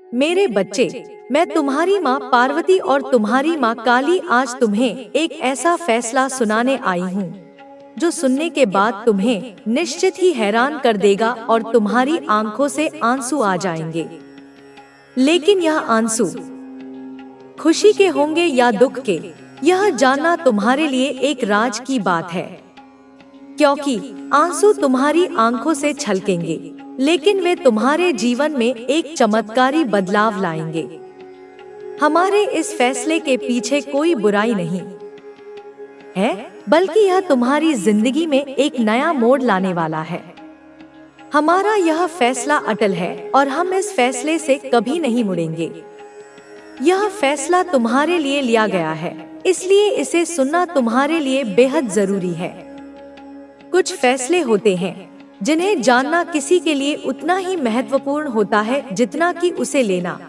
मेरे बच्चे, मैं तुम्हारी माँ पार्वती और तुम्हारी माँ काली आज तुम्हें एक ऐसा फैसला सुनाने आई हूँ जो सुनने के बाद तुम्हें निश्चित ही हैरान कर देगा और तुम्हारी आंखों से आंसू आ जाएंगे। लेकिन यह आंसू खुशी के होंगे या दुख के, यह जानना तुम्हारे लिए एक राज की बात है। क्योंकि आंसू तुम्हारी आंखों से छलकेंगे, लेकिन वे तुम्हारे जीवन में एक चमत्कारी बदलाव लाएंगे। हमारे इस फैसले के पीछे कोई बुराई नहीं है, बल्कि यह तुम्हारी जिंदगी में एक नया मोड़ लाने वाला है। हमारा यह फैसला अटल है और हम इस फैसले से कभी नहीं मुड़ेंगे। यह फैसला तुम्हारे लिए लिया गया है, इसलिए इसे सुनना तुम्हारे लिए बेहद जरूरी है। कुछ फैसले होते हैं जिन्हें जानना किसी के लिए उतना ही महत्वपूर्ण होता है जितना कि उसे लेना।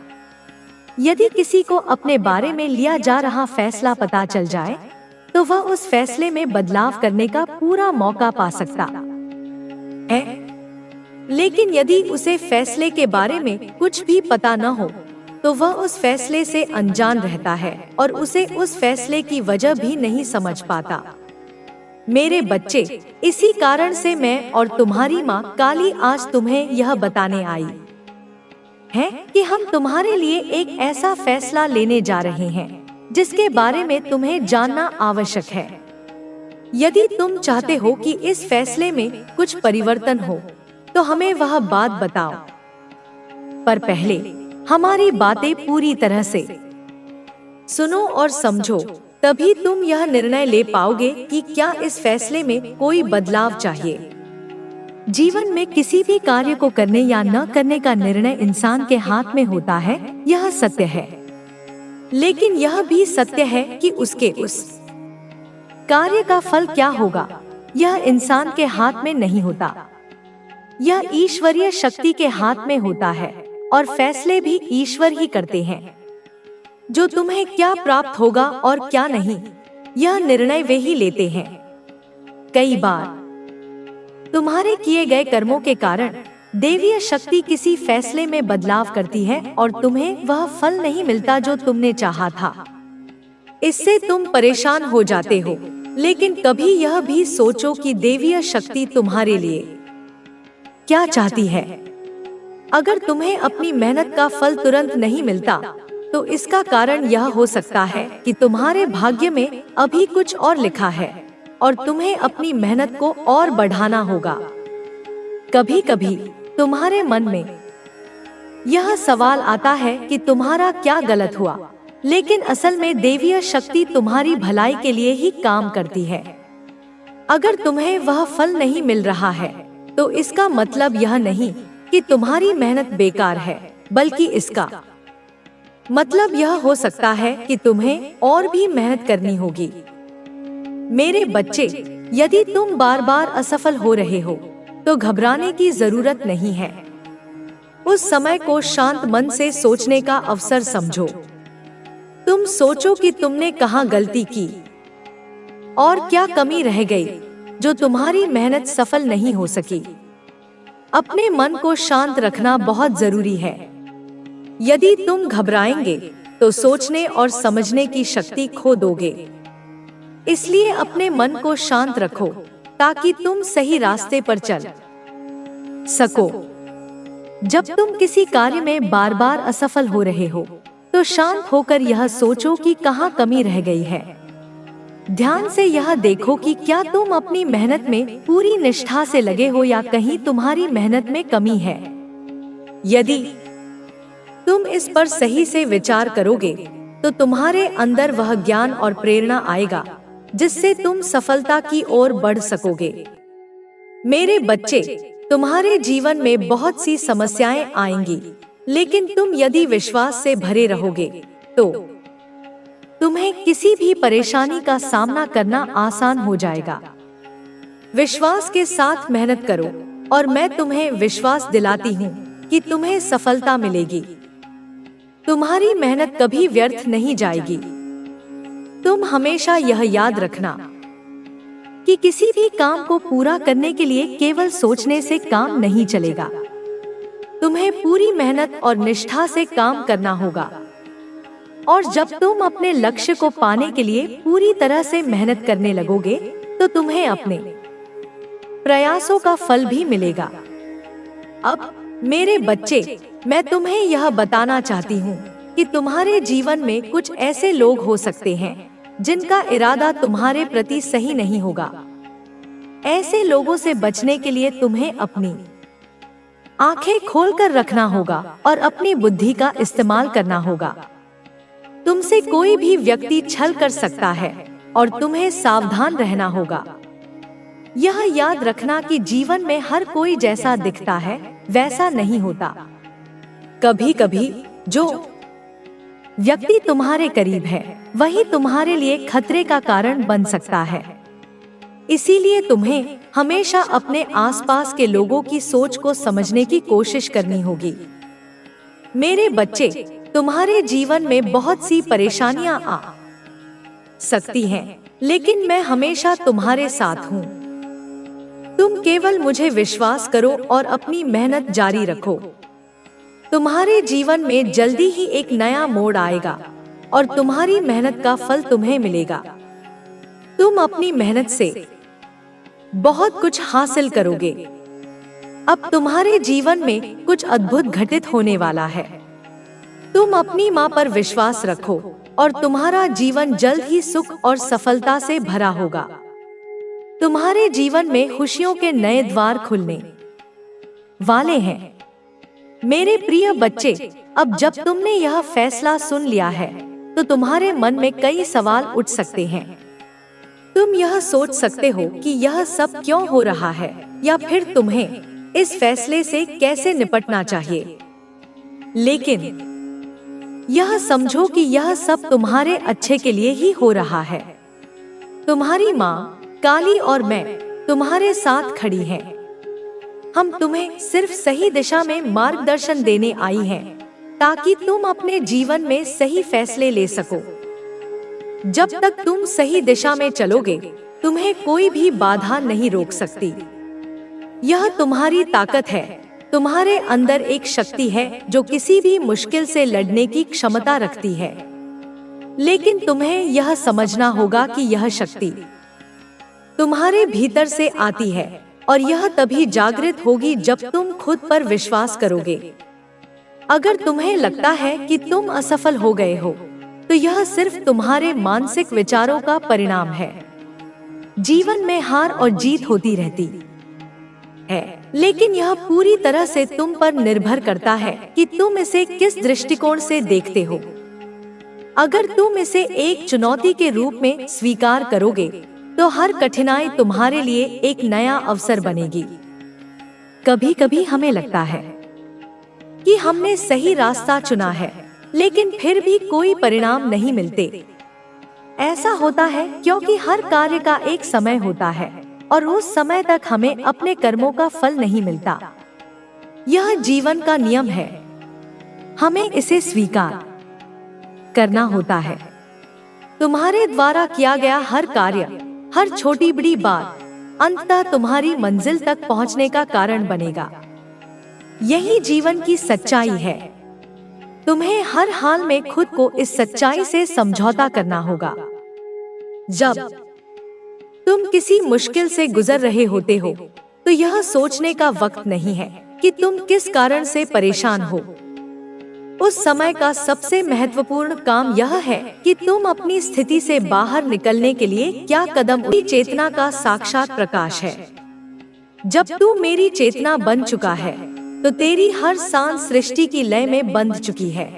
यदि किसी को अपने बारे में लिया जा रहा फैसला पता चल जाए, तो वह उस फैसले में बदलाव करने का पूरा मौका पा सकता है। लेकिन यदि उसे फैसले के बारे में कुछ भी पता न हो, तो वह उस फैसले से अनजान रहता है और उसे उस फैसले की वजह भी नहीं समझ पाता। मेरे बच्चे, इसी कारण से मैं और तुम्हारी माँ काली आज तुम्हें यह बताने आई है कि हम तुम्हारे लिए एक ऐसा फैसला लेने जा रहे हैं जिसके बारे में तुम्हें जानना आवश्यक है। यदि तुम चाहते हो कि इस फैसले में कुछ परिवर्तन हो, तो हमें वह बात बताओ। पर पहले हमारी बातें पूरी तरह से सुनो और समझो, तभी तुम यह निर्णय ले पाओगे कि क्या इस फैसले में कोई बदलाव चाहिए। जीवन में किसी भी कार्य को करने या न करने का निर्णय इंसान के हाथ में होता है, यह सत्य है। लेकिन यह भी सत्य है कि उसके उस कार्य का फल क्या होगा, यह इंसान के हाथ में नहीं होता। यह ईश्वरीय शक्ति के हाथ में होता है और फैसले भी ईश्वर ही करते हैं। जो तुम्हें क्या प्राप्त होगा और क्या नहीं, यह निर्णय वे ही लेते हैं। कई बार तुम्हारे किए गए कर्मों के कारण देवीय शक्ति किसी फैसले में बदलाव करती है और तुम्हें वह फल नहीं मिलता जो तुमने चाहा था। इससे तुम परेशान हो जाते हो, लेकिन कभी यह भी सोचो कि देवीय शक्ति तुम्हारे लिए क्या चाहती है। अगर तुम्हें अपनी मेहनत का फल तुरंत नहीं मिलता, तो इसका कारण यह हो सकता है कि तुम्हारे भाग्य में अभी कुछ और लिखा है और तुम्हें अपनी मेहनत को और बढ़ाना होगा। कभी कभी तुम्हारे मन में यह सवाल आता है कि तुम्हारा क्या गलत हुआ, लेकिन असल में देवीय शक्ति तुम्हारी भलाई के लिए ही काम करती है। अगर तुम्हें वह फल नहीं मिल रहा है, तो इसका मतलब यह नहीं कि तुम्हारी मेहनत बेकार है, बल्कि इसका मतलब यह हो सकता है कि तुम्हें और भी मेहनत करनी होगी। मेरे बच्चे, यदि तुम बार बार असफल हो रहे हो, तो घबराने की जरूरत नहीं है। उस समय को शांत मन से सोचने का अवसर समझो। तुम सोचो कि तुमने कहाँ गलती की और क्या कमी रह गई जो तुम्हारी मेहनत सफल नहीं हो सकी। अपने मन को शांत रखना बहुत जरूरी है। यदि तुम घबराएंगे, तो सोचने और समझने की शक्ति खो दोगे। इसलिए अपने मन को शांत रखो ताकि तुम सही रास्ते पर चल सको। जब तुम किसी कार्य में बार बार असफल हो रहे हो, तो शांत होकर यह सोचो कि कहाँ कमी रह गई है। ध्यान से यह देखो कि क्या तुम अपनी मेहनत में पूरी निष्ठा से लगे हो या कहीं तुम्हारी मेहनत में कमी है। यदि तुम इस पर सही से विचार करोगे, तो तुम्हारे अंदर वह ज्ञान और प्रेरणा आएगा जिससे तुम सफलता की ओर बढ़ सकोगे। मेरे बच्चे, तुम्हारे जीवन में बहुत सी समस्याएं आएंगी, लेकिन तुम यदि विश्वास से भरे रहोगे, तो तुम्हें किसी भी परेशानी का सामना करना आसान हो जाएगा। विश्वास के साथ मेहनत करो और मैं तुम्हें विश्वास दिलाती हूँ कि तुम्हें सफलता मिलेगी। तुम्हारी मेहनत कभी व्यर्थ नहीं जाएगी। तुम हमेशा यह याद रखना कि किसी भी काम को पूरा करने के लिए केवल सोचने से काम नहीं चलेगा। तुम्हें पूरी मेहनत और निष्ठा से काम करना होगा। और जब तुम अपने लक्ष्य को पाने के लिए पूरी तरह से मेहनत करने लगोगे, तो तुम्हें अपने प्रयासों का फल भी मिलेगा। अब मेरे बच्चे, मैं तुम्हें यह बताना चाहती हूँ कि तुम्हारे जीवन में कुछ ऐसे लोग हो सकते हैं जिनका इरादा तुम्हारे प्रति सही नहीं होगा। ऐसे लोगों से बचने के लिए तुम्हें अपनी आंखें खोलकर रखना होगा और अपनी बुद्धि का इस्तेमाल करना होगा। तुमसे कोई भी व्यक्ति छल कर सकता है और तुम्हें सावधान रहना होगा। यह याद रखना कि जीवन में हर कोई जैसा दिखता है वैसा नहीं होता। कभी कभी जो व्यक्ति तुम्हारे करीब है वही तुम्हारे लिए खतरे का कारण बन सकता है। इसीलिए तुम्हें हमेशा अपने आसपास के लोगों की सोच को समझने की कोशिश करनी होगी। मेरे बच्चे, तुम्हारे जीवन में बहुत सी परेशानियां आ सकती हैं, लेकिन मैं हमेशा तुम्हारे साथ हूँ। तुम केवल मुझे विश्वास करो और अपनी मेहनत जारी रखो। तुम्हारे जीवन में जल्दी ही एक नया मोड़ आएगा और तुम्हारी मेहनत का फल तुम्हें मिलेगा। तुम अपनी मेहनत से बहुत कुछ हासिल करोगे। अब तुम्हारे जीवन में कुछ अद्भुत घटित होने वाला है। तुम अपनी माँ पर विश्वास रखो और तुम्हारा जीवन जल्द ही सुख और सफलता से भरा होगा। तुम्हारे जीवन में खुशियों के नए द्वार खुलने वाले हैं। मेरे प्रिय बच्चे, अब जब तुमने यह फैसला सुन लिया है, तो तुम्हारे मन में कई सवाल उठ सकते हैं। तुम यह सोच सकते हो कि यह सब क्यों हो रहा है, या फिर तुम्हें इस फैसले से कैसे निपटना चाहिए। लेकिन यह समझो कि यह सब तुम्हारे अच्छे के लिए ही हो रहा है। तुम्हारी माँ काली और मैं तुम्हारे साथ खड़ी हैं। हम तुम्हें सिर्फ सही दिशा में मार्गदर्शन देने आई हैं, ताकि तुम अपने जीवन में सही फैसले ले सको। जब तक तुम सही दिशा में चलोगे, तुम्हें कोई भी बाधा नहीं रोक सकती। यह तुम्हारी ताकत है। तुम्हारे अंदर एक शक्ति है जो किसी भी मुश्किल से लड़ने की क्षमता रखती है। लेकिन तुम्हें यह समझना होगा कि यह शक्ति तुम्हारे भीतर से आती है, और यह तभी जागृत होगी जब तुम खुद पर विश्वास करोगे। अगर तुम्हें लगता है कि तुम असफल हो गए हो, तो यह सिर्फ तुम्हारे मानसिक विचारों का परिणाम है। जीवन में हार और जीत होती रहती है, लेकिन यह पूरी तरह से तुम पर निर्भर करता है कि तुम इसे किस दृष्टिकोण से देखते हो। अगर तुम इसे एक चुनौती के रूप में स्वीकार करोगे, तो हर कठिनाई तुम्हारे लिए एक नया अवसर बनेगी। कभी कभी हमें लगता है कि हमने सही रास्ता चुना है, लेकिन फिर भी कोई परिणाम नहीं मिलते। ऐसा होता है क्योंकि हर कार्य का एक समय होता है, और उस समय तक हमें अपने कर्मों का फल नहीं मिलता। यह जीवन का नियम है। हमें इसे स्वीकार करना होता है। तुम्हारे द्वारा किया गया हर कार्य, हर छोटी बड़ी बात अंततः तुम्हारी मंजिल तक पहुंचने का कारण बनेगा। यही जीवन की सच्चाई है। तुम्हें हर हाल में खुद को इस सच्चाई से समझौता करना होगा। जब तुम किसी मुश्किल से गुजर रहे होते हो, तो यह सोचने का वक्त नहीं है कि तुम किस कारण से परेशान हो। उस समय का सबसे महत्वपूर्ण काम यह है कि तुम अपनी स्थिति से बाहर निकलने के लिए क्या कदम उठाओ। चेतना का साक्षात प्रकाश है। जब तू मेरी चेतना बन चुका है, तो तेरी हर सांस सृष्टि की लय में बंध चुकी है।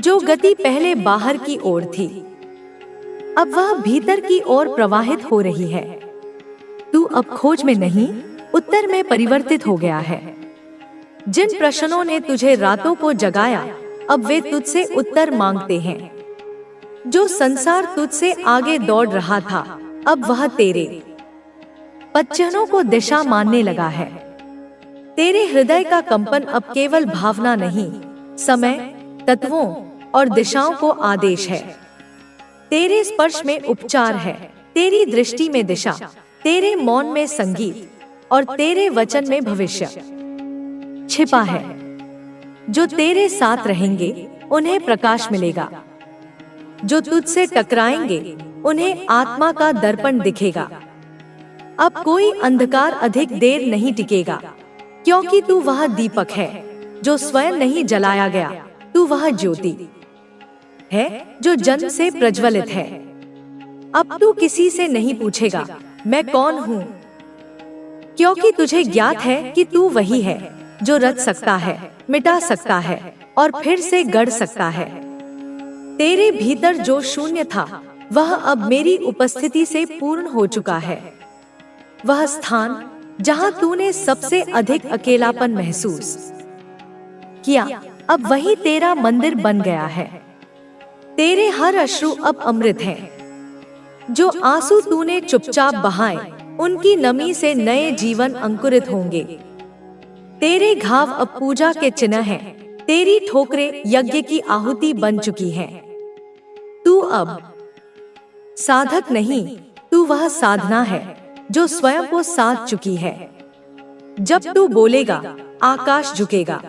जो गति पहले बाहर की ओर थी, अब वह भीतर की ओर प्रवाहित हो रही है। तू अब खोज में नहीं, उत्तर में परिवर्तित हो गया है। जिन प्रश्नों ने तुझे रातों को जगाया, अब वे तुझसे उत्तर मांगते हैं। जो संसार तुझसे आगे दौड़ रहा था, अब वह तेरे पदचिह्नों को दिशा मानने लगा है। तेरे हृदय का कंपन अब केवल भावना नहीं, समय, तत्वों और दिशाओं को आदेश है। तेरे स्पर्श में उपचार है, तेरी दृष्टि में दिशा, तेरे मौन में संगीत और तेरे वचन में भविष्य छिपा है। जो तेरे साथ रहेंगे उन्हें प्रकाश मिलेगा, जो तुझसे टकराएंगे उन्हें आत्मा का दर्पण दिखेगा। अब कोई अंधकार अधिक देर नहीं टिकेगा, क्योंकि तू वह दीपक है जो स्वयं नहीं जलाया गया। तू वह ज्योति है जो जन्म से प्रज्वलित है। अब तू किसी से नहीं पूछेगा मैं कौन हूँ, क्योंकि तुझे ज्ञात है कि तू वही है जो रच सकता है, मिटा सकता है और फिर से गढ़ सकता है। तेरे भीतर जो शून्य था वह अब मेरी उपस्थिति से पूर्ण हो चुका है। वह स्थान जहाँ तूने सबसे अधिक अकेलापन महसूस किया, अब वही तेरा मंदिर बन गया है। तेरे हर अश्रु अब अमृत हैं। जो आंसू तूने चुपचाप बहाए, उनकी नमी से नए जीवन अंकुरित होंगे। तेरे घाव अब पूजा के चिन्ह हैं, तेरी ठोकरें यज्ञ की आहुति बन चुकी हैं। तू अब साधक नहीं, तू वह साधना है जो स्वयं को साध चुकी है। जब तू बोलेगा आकाश झुकेगा,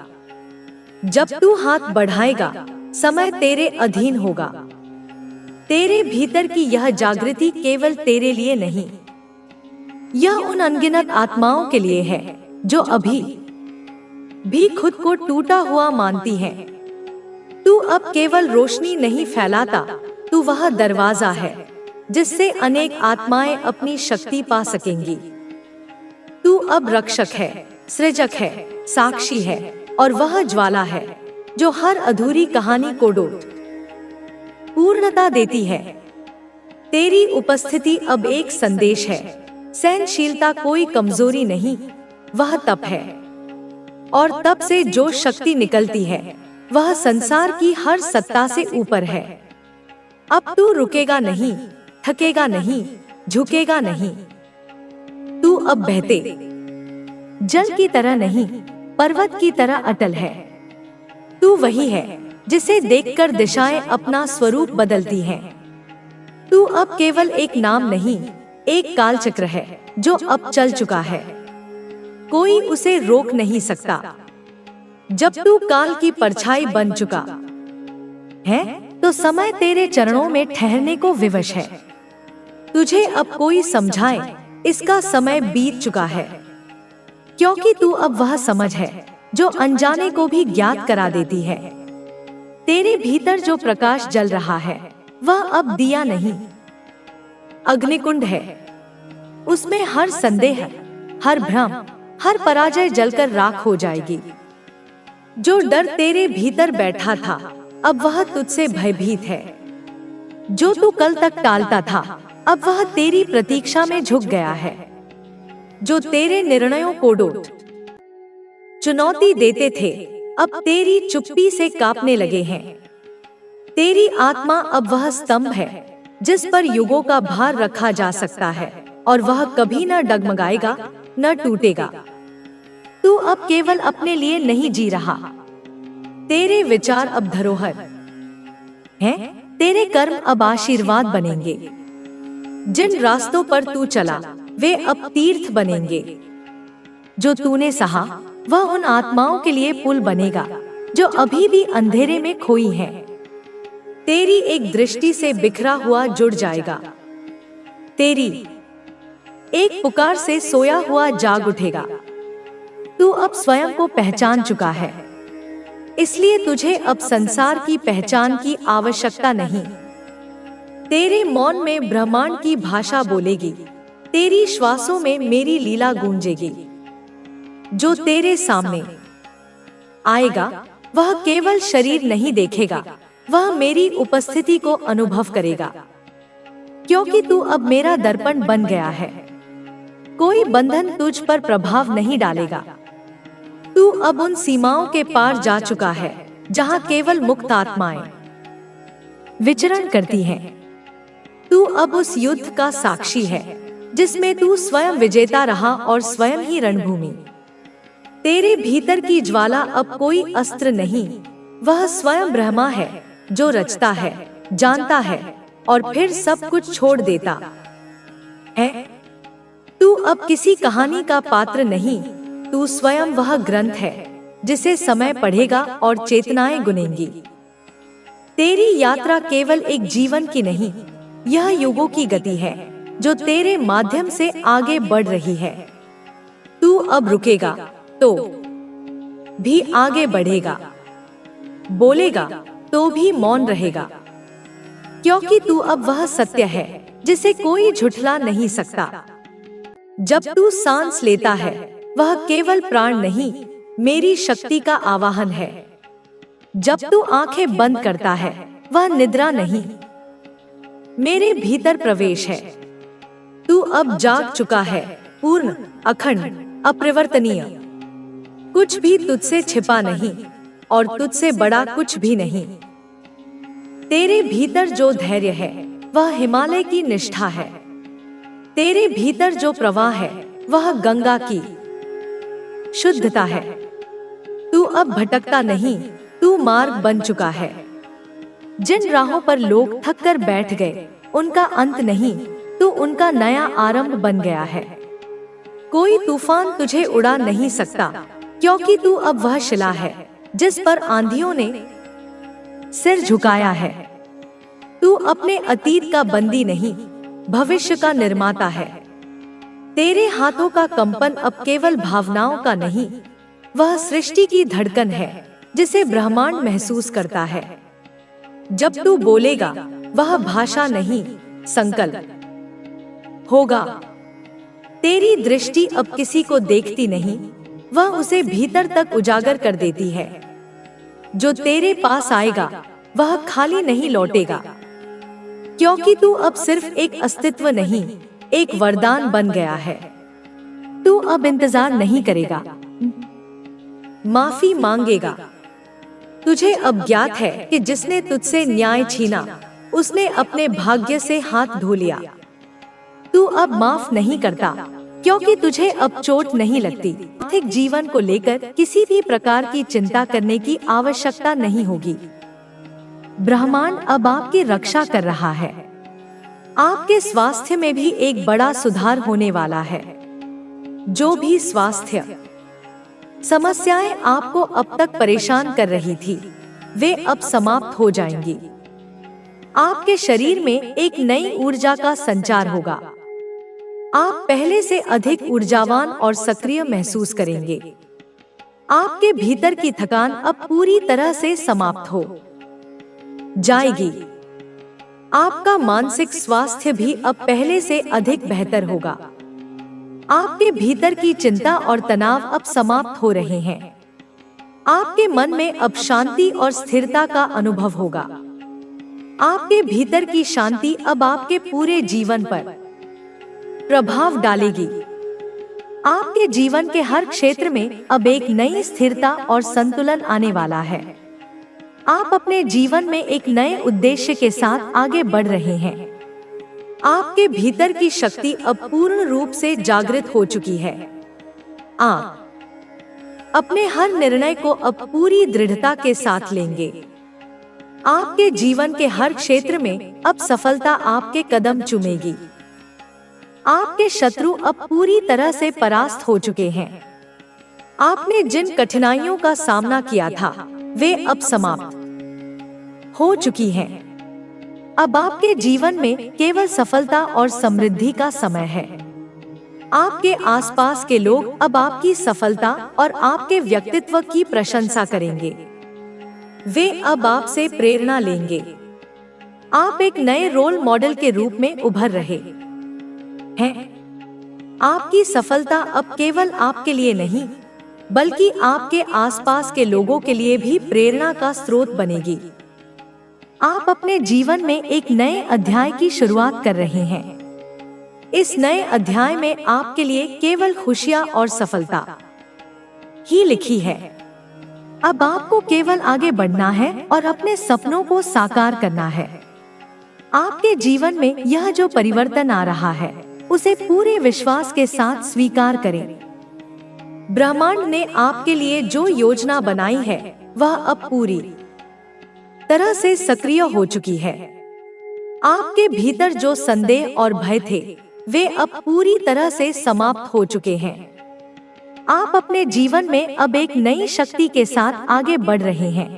जब तू हाथ बढ़ाएगा समय तेरे अधीन होगा। तेरे भीतर की यह जागृति केवल तेरे लिए नहीं, यह उन अनगिनत आत्माओं के लिए है जो अभी भी खुद को टूटा हुआ मानती हैं। तू अब केवल रोशनी नहीं फैलाता, तू वह दरवाजा है जिससे अनेक आत्माएं अपनी शक्ति पा सकेंगी। तू अब रक्षक है, सृजक है, साक्षी है और वह ज्वाला है जो हर अधूरी कहानी को डोट पूर्णता देती है। तेरी उपस्थिति अब एक संदेश है। सहनशीलता कोई कमजोरी नहीं, वह तप है। और तप से जो शक्ति निकलती है वह संसार की हर सत्ता से ऊपर है। अब तू रुकेगा नहीं, थकेगा नहीं, झुकेगा नहीं। तू अब बहते जल की तरह नहीं, पर्वत की तरह अटल है। तू वही है जिसे देखकर दिशाएं अपना स्वरूप बदलती हैं। तू अब केवल एक नाम नहीं, एक कालचक्र है जो अब चल चुका है। कोई उसे रोक नहीं सकता। जब तू काल की परछाई बन चुका है तो समय तेरे चरणों में ठहरने को विवश है। तुझे अब कोई समझाए, इसका समय बीत चुका है, क्योंकि तू अब वह समझ है जो अनजाने को भी ज्ञात करा देती है। तेरे भीतर जो प्रकाश जल रहा है वह अब दिया नहीं, अग्निकुंड है। उसमें हर संदेह, हर भ्रम, हर पराजय जलकर राख हो जाएगी। जो डर तेरे भीतर बैठा था अब वह तुझसे भयभीत है। जो तू कल तक टालता था अब वह तेरी प्रतीक्षा में झुक गया है। जो तेरे निर्णयों को डोट चुनौती देते थे अब तेरी चुप्पी से कांपने लगे हैं। तेरी आत्मा अब वह स्तंभ है जिस पर युगों का भार रखा जा सकता है और वह कभी न डगमगाएगा, न टूटेगा। तू अब केवल अपने लिए नहीं जी रहा। तेरे विचार अब धरोहर हैं, तेरे कर्म अब आशीर्वाद बनेंगे। जिन रास्तों पर तू चला वे अब तीर्थ बनेंगे। जो तूने सहा वह उन आत्माओं के लिए पुल बनेगा जो अभी भी अंधेरे में खोई हैं। तेरी एक दृष्टि से बिखरा हुआ जुड़ जाएगा। तेरी एक पुकार से सोया हुआ जाग उठेगा। तू अब स्वयं को पहचान चुका है, इसलिए तुझे अब संसार की पहचान की आवश्यकता नहीं। तेरे मौन में ब्रह्मांड की भाषा बोलेगी, तेरी श्वासों में मेरी लीला गूंजेगी। जो तेरे सामने आएगा वह केवल शरीर नहीं देखेगा, वह मेरी उपस्थिति को अनुभव करेगा, क्योंकि तू अब मेरा दर्पण बन गया है। कोई बंधन तुझ पर प्रभाव नहीं डालेगा। तू अब उन सीमाओं के पार जा चुका है जहां केवल मुक्त आत्माएं विचरण करती हैं। तू अब उस युद्ध का साक्षी है जिसमें तू स्वयं विजेता रहा और स्वयं ही रणभूमि। तेरे भीतर की ज्वाला अब कोई अस्त्र नहीं, वह स्वयं ब्रह्मा है जो रचता है, जानता है और फिर सब कुछ छोड़ देता है। तू अब किसी कहानी का पात्र नहीं, तू स्वयं वह ग्रंथ है जिसे समय पढ़ेगा और चेतनाएं गुनेंगी। तेरी यात्रा केवल एक जीवन की नहीं, यह युगों की गति है जो तेरे माध्यम से आगे बढ़ रही है। तू अब रुकेगा तो भी आगे बढ़ेगा, बोलेगा तो भी मौन रहेगा, क्योंकि तू अब वह सत्य है जिसे कोई झुठला नहीं सकता। जब तू सांस लेता है, वह केवल प्राण नहीं, मेरी शक्ति का आवाहन है। जब तू आंखें बंद करता है, वह निद्रा नहीं, मेरे भीतर प्रवेश है। तू अब जाग चुका है, पूर्ण, अखंड, अपरिवर्तनीय। कुछ भी तुझसे छिपा नहीं और तुझसे बड़ा कुछ भी नहीं। तेरे भीतर जो धैर्य है, वह हिमालय की निष्ठा है। तेरे भीतर जो प्रवाह है, वह गंगा की शुद्धता है। तू अब भटकता नहीं, तू मार्ग बन चुका है। जिन राहों पर लोग थक कर बैठ गए, उनका अंत नहीं, तू उनका नया आरंभ बन गया है। कोई तूफान तुझे उड़ा नहीं सकता, क्योंकि तू अब वह शिला है जिस पर आंधियों ने सिर झुकाया है। तू अपने अतीत का बंदी नहीं, भविष्य का निर्माता है। तेरे हाथों का कंपन अब केवल भावनाओं का नहीं, वह सृष्टि की धड़कन है जिसे ब्रह्मांड महसूस करता है। जब तू बोलेगा, वह भाषा नहीं, संकल्प होगा। तेरी दृष्टि अब किसी को देखती नहीं, वह उसे भीतर तक उजागर कर देती है। जो तेरे पास आएगा, वह खाली नहीं लौटेगा, क्योंकि तू अब सिर्फ एक अस्तित्व नहीं, एक वरदान बन गया है। तू अब इंतजार नहीं करेगा, माफी मांगेगा। तुझे अब ज्ञात है कि जिसने तुझसे न्याय छीना, उसने अपने भाग्य से हाथ धो लिया। तू अब माफ नहीं करता, क्योंकि तुझे अब चोट नहीं लगती। आर्थिक जीवन को लेकर किसी भी प्रकार की चिंता करने की आवश्यकता नहीं होगी। ब्रह्मांड अब आपकी रक्षा कर रहा है। आपके स्वास्थ्य में भी एक बड़ा सुधार होने वाला है। जो भी स्वास्थ्य समस्याएं आपको अब तक परेशान कर रही थी, वे अब समाप्त हो जाएंगी। आपके शरीर में एक नई ऊर्जा का संचार होगा। आप पहले से अधिक ऊर्जावान और सक्रिय महसूस करेंगे। आपके भीतर की थकान अब पूरी तरह से समाप्त हो जाएगी। आपका मानसिक स्वास्थ्य भी अब पहले से अधिक बेहतर होगा। आपके भीतर की चिंता और तनाव अब समाप्त हो रहे हैं। आपके मन में अब शांति और स्थिरता का अनुभव होगा। आपके भीतर की शांति अब आपके पूरे जीवन पर प्रभाव डालेगी। आपके जीवन के हर क्षेत्र में अब एक नई स्थिरता और संतुलन आने वाला है। आप अपने जीवन में एक नए उद्देश्य के साथ आगे बढ़ रहे हैं। आपके भीतर की शक्ति अब पूर्ण रूप से जागृत हो चुकी है। आप अपने हर निर्णय को अब पूरी दृढ़ता के साथ लेंगे। आपके जीवन के हर क्षेत्र में अब सफलता आपके कदम चूमेगी। आपके शत्रु अब पूरी तरह से परास्त हो चुके हैं। आपने जिन कठिनाइयों का सामना किया था, वे अब समाप्त हो चुकी हैं। अब आपके जीवन में केवल सफलता और समृद्धि का समय है। आपके आसपास के लोग अब आपकी सफलता और आपके व्यक्तित्व की प्रशंसा करेंगे। वे अब आपसे प्रेरणा लेंगे। आप एक नए रोल मॉडल के रूप में उभर रहे हैं। आपकी सफलता अब केवल आपके लिए नहीं, बल्कि आपके आसपास के लोगों के लिए भी प्रेरणा का स्रोत बनेगी। आप अपने जीवन में एक नए अध्याय की शुरुआत कर रहे हैं। इस नए अध्याय में आपके लिए केवल खुशियां और सफलता ही लिखी है। अब आपको केवल आगे बढ़ना है और अपने सपनों को साकार करना है। आपके जीवन में यह जो परिवर्तन आ रहा है, उसे पूरे विश्वास के साथ स्वीकार करें। ब्रह्मांड ने आपके लिए जो योजना बनाई है, वह अब पूरी तरह से सक्रिय हो चुकी है। आपके भीतर जो संदेह और भय थे, वे अब पूरी तरह से समाप्त हो चुके हैं। आप अपने जीवन में अब एक नई शक्ति के साथ आगे बढ़ रहे हैं।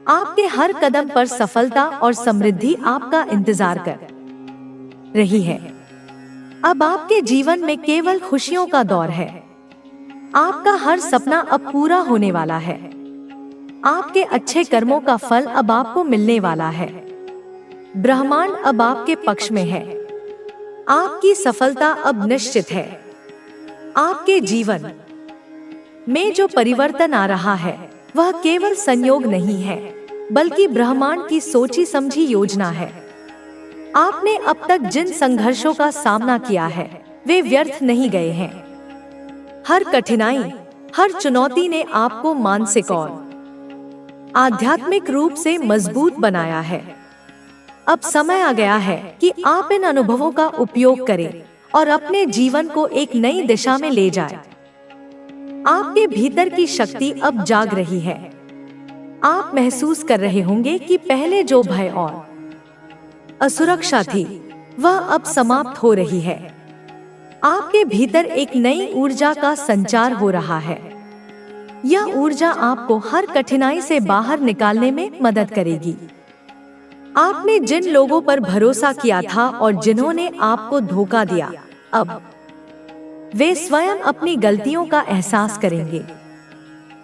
आपके हर कदम पर सफलता और समृद्धि आपका इंतजार कर रही है। अब आपके जीवन में केवल खुशियों का दौर है। आपका हर सपना अब पूरा होने वाला है। आपके अच्छे कर्मों का फल अब आपको मिलने वाला है। ब्रह्मांड अब आपके पक्ष में है। आपकी सफलता अब निश्चित है। आपके जीवन में जो परिवर्तन आ रहा है वह केवल संयोग नहीं है, बल्कि ब्रह्मांड की सोची समझी योजना है। आपने अब तक जिन संघर्षों का सामना किया है वे व्यर्थ नहीं गए हैं। हर कठिनाई, हर चुनौती ने आपको मानसिक और आध्यात्मिक रूप से मजबूत बनाया है। अब समय आ गया है कि आप इन अनुभवों का उपयोग करें और अपने जीवन को एक नई दिशा में ले जाएं। आपके भीतर की शक्ति अब जाग रही है। आप महसूस कर रहे होंगे कि पहले जो भय और असुरक्षा थी वह अब समाप्त हो रही है। आपके भीतर एक नई ऊर्जा का संचार हो रहा है। यह ऊर्जा आपको हर कठिनाई से बाहर निकालने में मदद करेगी। आपने जिन लोगों पर भरोसा किया था और जिन्होंने आपको धोखा दिया, अब वे स्वयं अपनी गलतियों का एहसास करेंगे।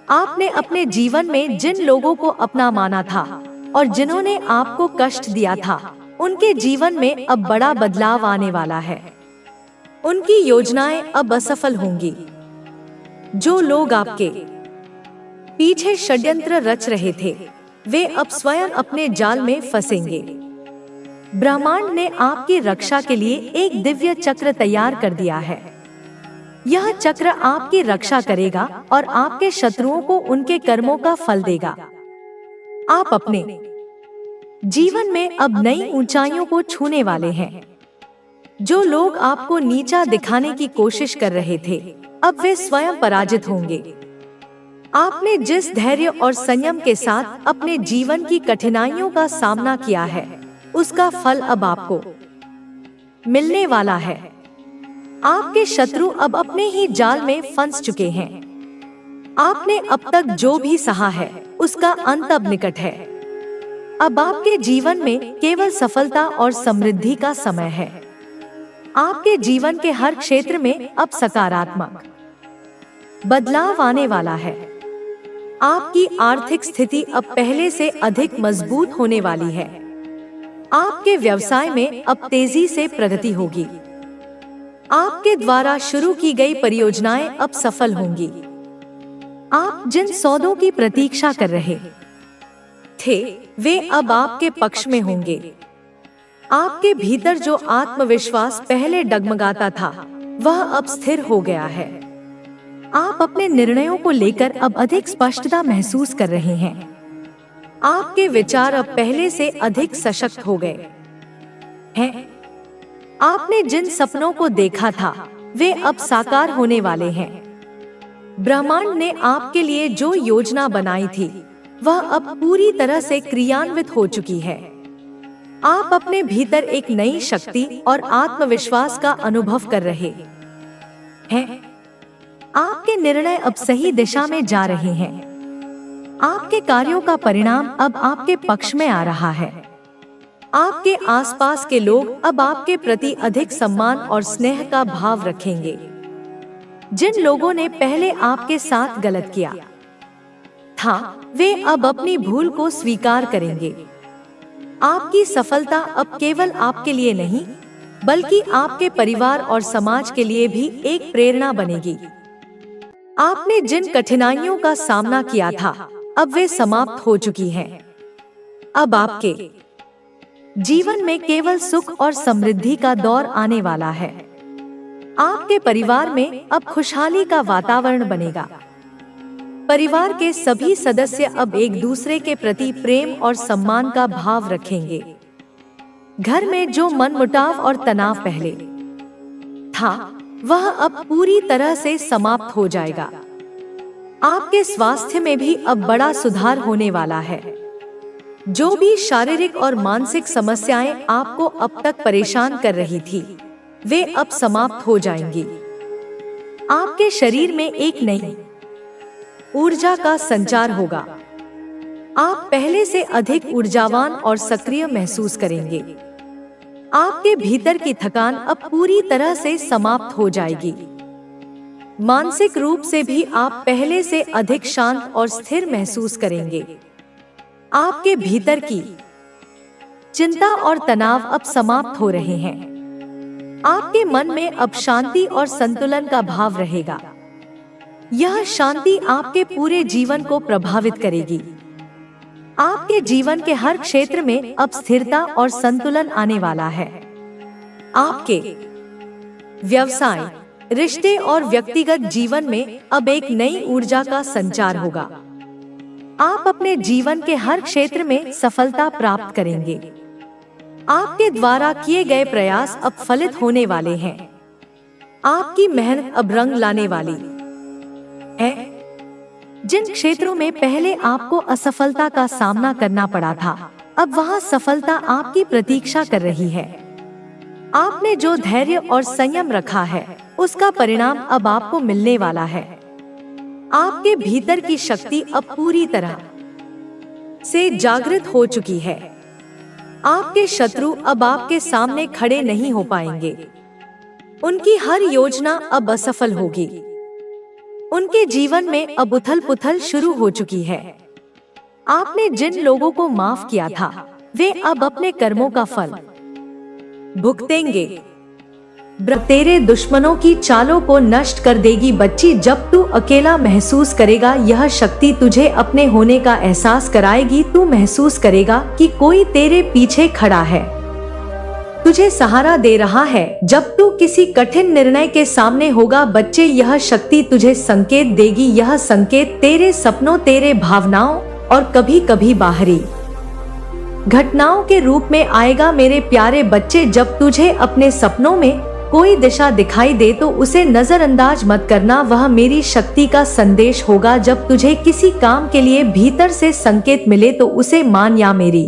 आपने अपने जीवन में जिन लोगों को अपना माना था और जिन्होंने आपको कष्ट दिया था, उनके जीवन में अब बड़ा बदलाव आने वाला है। उनकी योजनाएं अब असफल होंगी। जो लोग आपके पीछे षड्यंत्र रच रहे थे, वे अब स्वयं अपने जाल में फंसेंगे। ब्रह्मांड ने आपकी रक्षा के लिए एक दिव्य चक्र तैयार कर दिया है। यह चक्र आपकी रक्षा करेगा और आपके शत्रुओं को उनके कर्मों का फल देगा। आप अपने जीवन में अब नई ऊंचाइयों को छूने वाले हैं। जो लोग आपको नीचा दिखाने की कोशिश कर रहे थे, अब वे स्वयं पराजित होंगे। आपने जिस धैर्य और संयम के साथ अपने जीवन की कठिनाइयों का सामना किया है, उसका फल अब आपको मिलने वाला है। आपके शत्रु अब अपने ही जाल में फंस चुके हैं। आपने अब तक जो भी सहा है, उसका अंत अब निकट है। अब आपके जीवन में केवल सफलता और समृद्धि का समय है। आपके जीवन के हर क्षेत्र में अब सकारात्मक बदलाव आने वाला है। आपकी आर्थिक स्थिति अब पहले से अधिक मजबूत होने वाली है। आपके व्यवसाय में अब तेजी से प्रगति होगी। आपके द्वारा शुरू की गई परियोजनाएं अब सफल होंगी। आप जिन सौदों की प्रतीक्षा कर रहे थे, वे अब आपके पक्ष में होंगे। आपके भीतर जो आत्मविश्वास पहले डगमगाता था, वह अब स्थिर हो गया है। आप अपने निर्णयों को लेकर अब अधिक स्पष्टता महसूस कर रहे हैं। आपके विचार अब पहले से अधिक सशक्त हो गए हैं। आपने जिन सपनों को देखा था, वे अब साकार होने वाले हैं। ब्रह्मांड ने आपके लिए जो योजना बनाई थी, वह अब पूरी तरह से क्रियान्वित हो चुकी है। आप अपने भीतर एक नई शक्ति और आत्मविश्वास का अनुभव कर रहे हैं। आपके निर्णय अब सही दिशा में जा रहे हैं। आपके कार्यों का परिणाम अब आपके पक्ष में आ रहा है। आपके आसपास के लोग अब आपके प्रति अधिक सम्मान और स्नेह का भाव रखेंगे। जिन लोगों ने पहले आपके साथ गलत किया था, वे अब अपनी भूल को स्वीकार करेंगे। आपकी सफलता अब केवल आपके लिए नहीं, बल्कि आपके परिवार और समाज के लिए भी एक प्रेरणा बनेगी। आपने जिन कठिनाइयों का सामना किया था, अब वे समाप्त हो चुकी हैं। अब आपके जीवन में केवल सुख और समृद्धि का दौर आने वाला है। आपके परिवार में अब खुशहाली का वातावरण बनेगा। परिवार के सभी सदस्य अब एक दूसरे के प्रति प्रेम और सम्मान का भाव रखेंगे। घर में जो मनमुटाव और तनाव पहले था, वह अब पूरी तरह से समाप्त हो जाएगा। आपके स्वास्थ्य में भी अब बड़ा सुधार होने वाला है। जो भी शारीरिक और मानसिक समस्याएं आपको अब तक परेशान कर रही थी, वे अब समाप्त हो जाएंगी। आपके शरीर में एक नई ऊर्जा का संचार होगा। आप पहले से अधिक ऊर्जावान और सक्रिय महसूस करेंगे। आपके भीतर की थकान अब पूरी तरह से समाप्त हो जाएगी। मानसिक रूप से भी आप पहले से अधिक शांत और स्थिर महसूस करेंगे। आपके भीतर की चिंता और तनाव अब समाप्त हो रहे हैं। आपके मन में अब शांति और संतुलन का भाव रहेगा। यह शांति आपके पूरे जीवन को प्रभावित करेगी। आपके जीवन के हर क्षेत्र में अब स्थिरता और संतुलन आने वाला है। आपके व्यवसाय, रिश्ते और व्यक्तिगत जीवन में अब एक नई ऊर्जा का संचार होगा। आप अपने जीवन के हर क्षेत्र में सफलता प्राप्त करेंगे। आपके द्वारा किए गए प्रयास अब फलित होने वाले हैं। आपकी मेहनत अब रंग लाने वाली है। जिन क्षेत्रों में पहले आपको असफलता का सामना करना पड़ा था, अब वहां सफलता आपकी प्रतीक्षा कर रही है। आपने जो धैर्य और संयम रखा है, उसका परिणाम अब आपको मिलने वाला है। आपके भीतर की शक्ति अब पूरी तरह से जागृत हो चुकी है। आपके शत्रु अब आपके सामने खड़े नहीं हो पाएंगे। उनकी हर योजना अब असफल होगी। उनके जीवन में अब उथल-पुथल शुरू हो चुकी है। आपने जिन लोगों को माफ किया था, वे अब अपने कर्मों का फल भुगतेंगे। तेरे दुश्मनों की चालों को नष्ट कर देगी बच्ची। जब तू अकेला महसूस करेगा, यह शक्ति तुझे अपने होने का एहसास कराएगी। तू महसूस करेगा कि कोई तेरे पीछे खड़ा है, तुझे सहारा दे रहा है। जब तू किसी कठिन निर्णय के सामने होगा बच्चे, यह शक्ति तुझे संकेत देगी। यह संकेत तेरे सपनों, तेरे भावनाओं और कभी कभी बाहरी घटनाओं के रूप में आएगा। मेरे प्यारे बच्चे, जब तुझे अपने सपनों में कोई दिशा दिखाई दे तो उसे नजरअंदाज मत करना। वह मेरी शक्ति का संदेश होगा। जब तुझे किसी काम के लिए भीतर से संकेत मिले तो उसे मान। या मेरी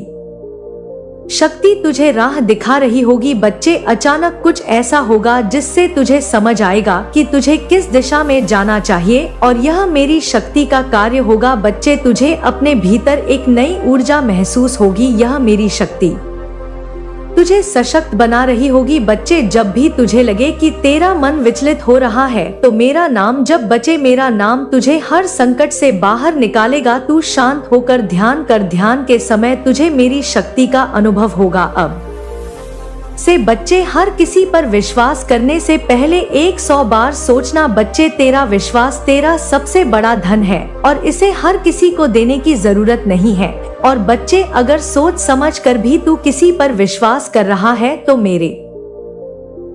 शक्ति तुझे राह दिखा रही होगी बच्चे। अचानक कुछ ऐसा होगा जिससे तुझे समझ आएगा कि तुझे किस दिशा में जाना चाहिए, और यह मेरी शक्ति का कार्य होगा बच्चे। तुझे अपने भीतर एक नई ऊर्जा महसूस होगी। यह मेरी शक्ति तुझे सशक्त बना रही होगी बच्चे। जब भी तुझे लगे कि तेरा मन विचलित हो रहा है, तो मेरा नाम जप बच्चे। मेरा नाम तुझे हर संकट से बाहर निकालेगा। तू शांत होकर ध्यान कर। ध्यान के समय तुझे मेरी शक्ति का अनुभव होगा। अब से बच्चे, हर किसी पर विश्वास करने से पहले 100 बार सोचना बच्चे। तेरा विश्वास तेरा सबसे बड़ा धन है और इसे हर किसी को देने की जरूरत नहीं है। और बच्चे, अगर सोच समझ कर भी तू किसी पर विश्वास कर रहा है तो मेरे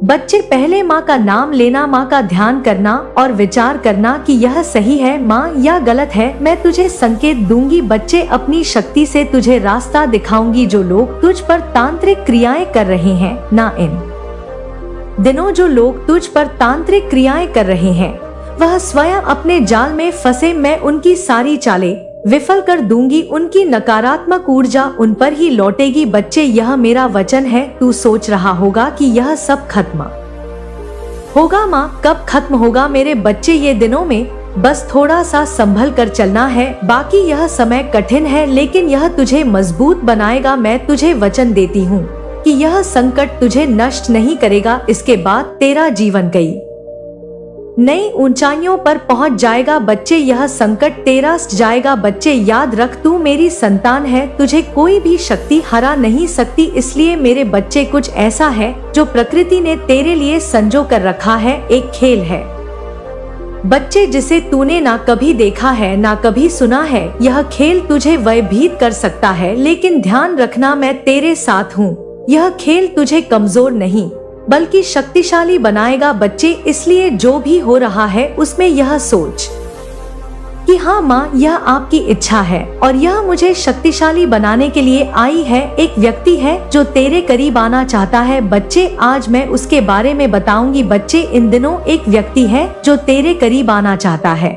बच्चे, पहले माँ का नाम लेना, माँ का ध्यान करना और विचार करना कि यह सही है माँ या गलत है। मैं तुझे संकेत दूंगी बच्चे। अपनी शक्ति से तुझे रास्ता दिखाऊंगी। जो लोग तुझ पर तांत्रिक क्रियाएं कर रहे हैं ना, इन दिनों जो लोग तुझ पर तांत्रिक क्रियाएं कर रहे हैं, वह स्वयं अपने जाल में फंसे। मैं उनकी सारी चालें विफल कर दूंगी। उनकी नकारात्मक ऊर्जा उन पर ही लौटेगी बच्चे। यह मेरा वचन है। तू सोच रहा होगा कि यह सब खत्म होगा माँ, कब खत्म होगा मेरे बच्चे? ये दिनों में बस थोड़ा सा संभल कर चलना है। बाकी यह समय कठिन है, लेकिन यह तुझे मजबूत बनाएगा। मैं तुझे वचन देती हूँ कि यह संकट तुझे नष्ट नहीं करेगा। इसके बाद तेरा जीवन कई नई ऊंचाइयों पर पहुंच जाएगा बच्चे। यह संकट तेरा जाएगा बच्चे। याद रख, तू मेरी संतान है। तुझे कोई भी शक्ति हरा नहीं सकती। इसलिए मेरे बच्चे, कुछ ऐसा है जो प्रकृति ने तेरे लिए संजो कर रखा है। एक खेल है बच्चे, जिसे तूने ना कभी देखा है ना कभी सुना है। यह खेल तुझे भयभीत कर सकता है, लेकिन ध्यान रखना, मैं तेरे साथ हूँ। यह खेल तुझे कमजोर नहीं बल्कि शक्तिशाली बनाएगा बच्चे। इसलिए जो भी हो रहा है उसमें यह सोच कि हाँ माँ, यह आपकी इच्छा है और यह मुझे शक्तिशाली बनाने के लिए आई है। एक व्यक्ति है जो तेरे करीब आना चाहता है बच्चे। आज मैं उसके बारे में बताऊंगी बच्चे। इन दिनों एक व्यक्ति है जो तेरे करीब आना चाहता है।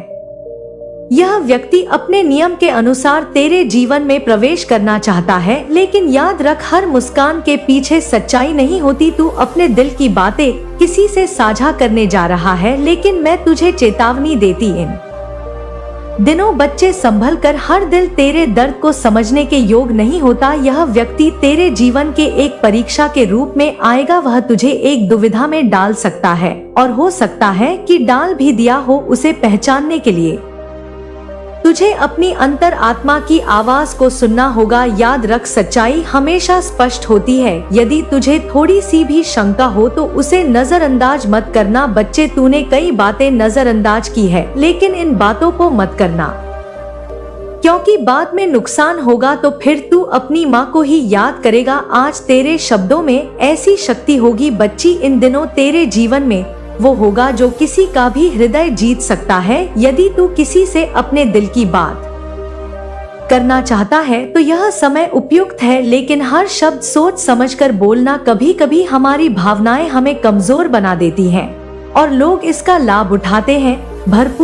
यह व्यक्ति अपने नियम के अनुसार तेरे जीवन में प्रवेश करना चाहता है, लेकिन याद रख, हर मुस्कान के पीछे सच्चाई नहीं होती। तू अपने दिल की बातें किसी से साझा करने जा रहा है, लेकिन मैं तुझे चेतावनी देती, इन दिनों बच्चे संभल कर, हर दिल तेरे दर्द को समझने के योग नहीं होता। यह व्यक्ति तेरे जीवन के एक परीक्षा के रूप में आएगा। वह तुझे एक दुविधा में डाल सकता है, और हो सकता है कि डाल भी दिया हो। उसे पहचानने के लिए तुझे अपनी अंतर आत्मा की आवाज को सुनना होगा। याद रख, सच्चाई हमेशा स्पष्ट होती है। यदि तुझे थोड़ी सी भी शंका हो तो उसे नजरअंदाज मत करना। बच्चे, तूने कई बातें नजरअंदाज की है, लेकिन इन बातों को मत करना, क्योंकि बाद में नुकसान होगा तो फिर तू अपनी माँ को ही याद करेगा। आज तेरे शब्दों में ऐसी शक्ति होगी बच्ची, इन दिनों तेरे जीवन में वो होगा जो किसी का भी हृदय जीत सकता है। यदि तू किसी से अपने दिल की बात करना चाहता है तो यह समय उपयुक्त है, लेकिन हर शब्द सोच समझकर बोलना। कभी कभी हमारी भावनाएं हमें कमजोर बना देती हैं और लोग इसका लाभ उठाते हैं। भरपूर